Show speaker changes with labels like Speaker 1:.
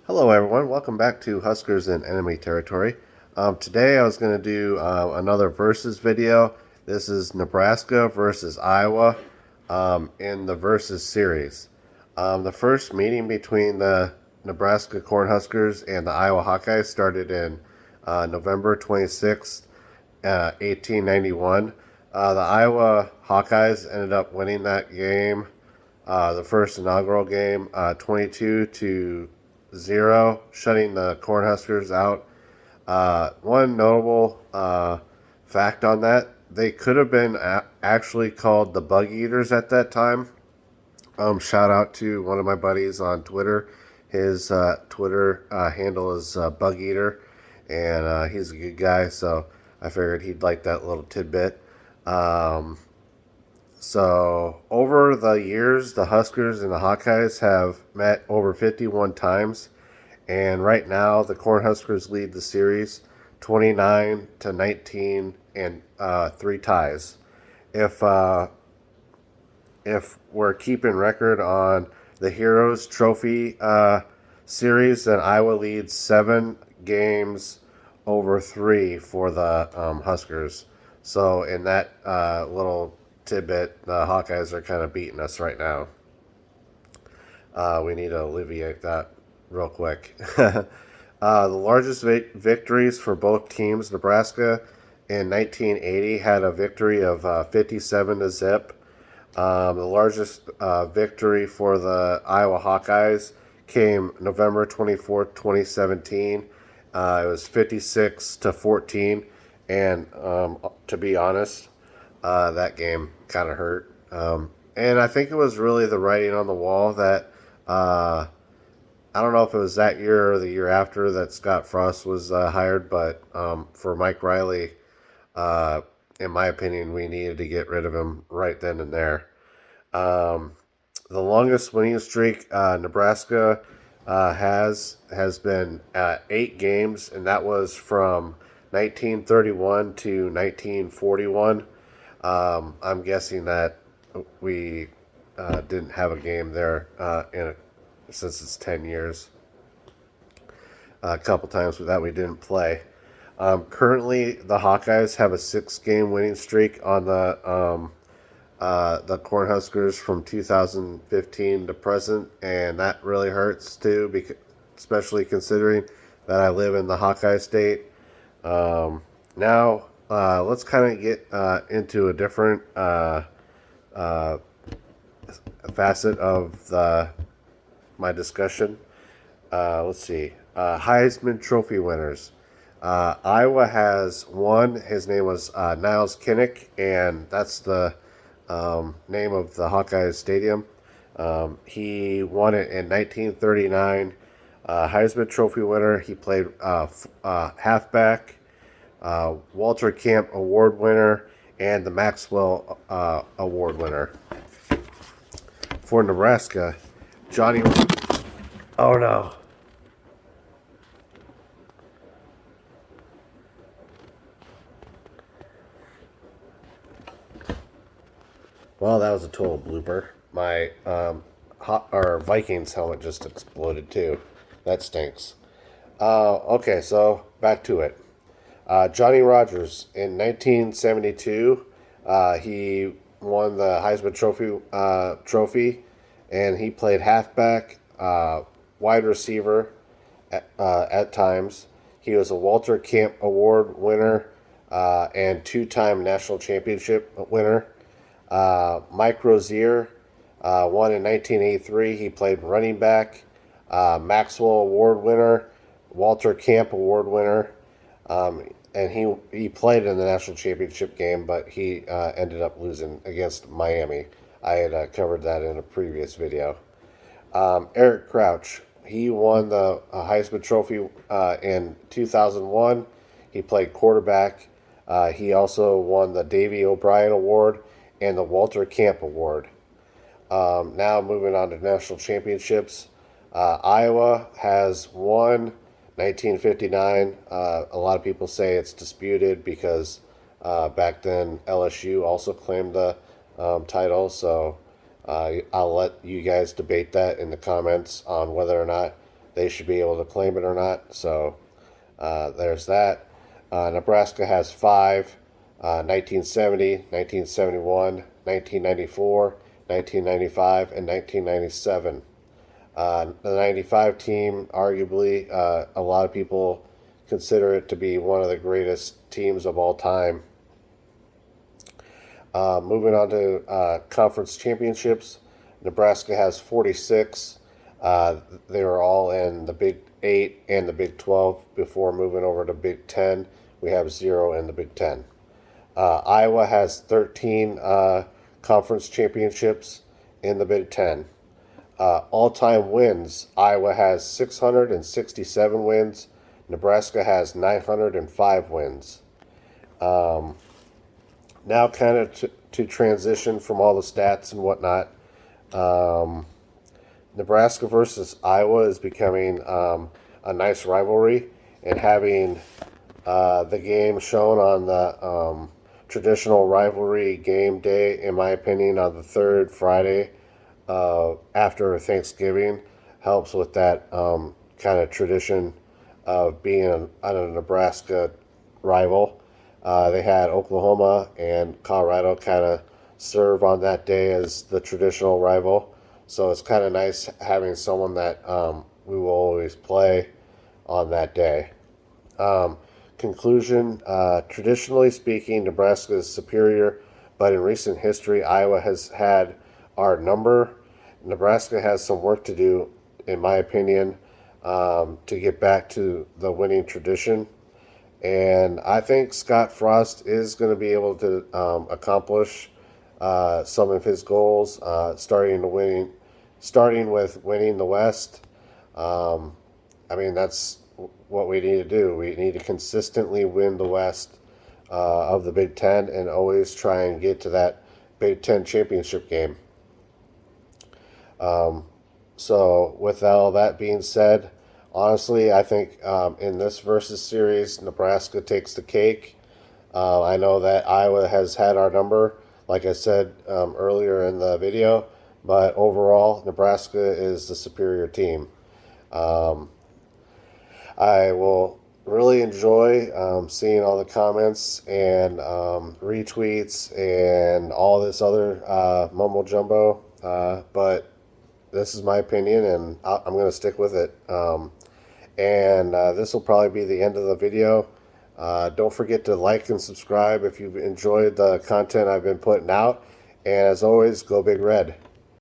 Speaker 1: Hello, everyone. Welcome back to Huskers in Enemy Territory. Today, I was going to do another versus video. This is Nebraska versus Iowa in the versus series. The first meeting between the Nebraska Cornhuskers and the Iowa Hawkeyes started in November 26th, 1891. The Iowa Hawkeyes ended up winning that game, the first inaugural game, 22-0, shutting the Cornhuskers out. One notable fact on that, they could have been actually called the Bug Eaters at that time. Shout out to one of my buddies on Twitter. His Twitter handle is Bug Eater, and he's a good guy, so I figured he'd like that little tidbit. Um, so, over the years, the Huskers and the Hawkeyes have met over 51 times. And right now, the Cornhuskers lead the series 29-19 and three ties. If if we're keeping record on the Heroes Trophy series, then Iowa leads 7 games over 3 for the Huskers. So in that little tidbit, the Hawkeyes are kind of beating us right now. We need to alleviate that real quick. The largest victories for both teams, Nebraska in 1980 had a victory of 57-0. The largest victory for the Iowa Hawkeyes came November 24th, 2017. It was 56-14. And to be honest, that game kind of hurt. And I think it was really the writing on the wall that I don't know if it was that year or the year after that Scott Frost was hired, but for Mike Riley, uh, in my opinion, we needed to get rid of him right then and there. Um, the longest winning streak Nebraska has been 8 games, and that was from 1931 to 1941. I'm guessing that we didn't have a game there since it's 10 years. A couple times with that we didn't play. Currently, the Hawkeyes have a 6 game winning streak on the Cornhuskers from 2015 to present, and that really hurts too, especially considering that I live in the Hawkeye state. Now, let's kind of get into a different uh, facet of my discussion. Let's see. Heisman Trophy winners. Iowa has one. His name was Niles Kinnick, and that's the name of the Hawkeyes Stadium. He won it in 1939. Heisman Trophy winner. He played halfback, Walter Camp Award winner, and the Maxwell Award winner. For Nebraska, Johnny. Oh no. Well, that was a total blooper. My Vikings helmet just exploded too. That stinks. Okay, so back to it. Johnny Rogers in 1972, he won the Heisman Trophy, and he played halfback, wide receiver at times. He was a Walter Camp Award winner and 2-time national championship winner. Mike Rozier won in 1983. He played running back, Maxwell Award winner, Walter Camp Award winner, and he played in the national championship game, but he ended up losing against Miami. I had covered that in a previous video. Eric Crouch, he won the Heisman Trophy in 2001. He played quarterback. He also won the Davy O'Brien Award and the Walter Camp Award. Now moving on to national championships. Iowa has won 1959. A lot of people say it's disputed because back then LSU also claimed the title. So I'll let you guys debate that in the comments on whether or not they should be able to claim it or not. So there's that. Nebraska has five: 1970, 1971, 1994, 1995, and 1997. The 95 team, arguably, a lot of people consider it to be one of the greatest teams of all time. Moving on to conference championships, Nebraska has 46. They were all in the Big 8 and the Big 12 before moving over to Big 10. We have 0 in the Big 10. Iowa has 13 conference championships in the Big 10. All-time wins, Iowa has 667 wins. Nebraska has 905 wins. Now kind of to transition from all the stats and whatnot, Nebraska versus Iowa is becoming a nice rivalry, and having the game shown on the traditional rivalry game day, in my opinion, on the third Friday after Thanksgiving helps with that kind of tradition of being a Nebraska rival. They had Oklahoma and Colorado kind of serve on that day as the traditional rival. So it's kind of nice having someone that we will always play on that day. Conclusion, traditionally speaking, Nebraska is superior, but in recent history, Iowa has had our number. Nebraska has some work to do, in my opinion, to get back to the winning tradition. And I think Scott Frost is going to be able to accomplish some of his goals, starting with winning the West. That's what we need to do. We need to consistently win the West of the Big Ten and always try and get to that Big Ten championship game. So with all that being said, honestly, I think in this versus series, Nebraska takes the cake. I know that Iowa has had our number, like I said earlier in the video, but overall, Nebraska is the superior team. I will really enjoy seeing all the comments and retweets and all this other mumbo jumbo, but this is my opinion, and I'm going to stick with it. And this will probably be the end of the video. Don't forget to like and subscribe if you've enjoyed the content I've been putting out. And as always, go Big Red.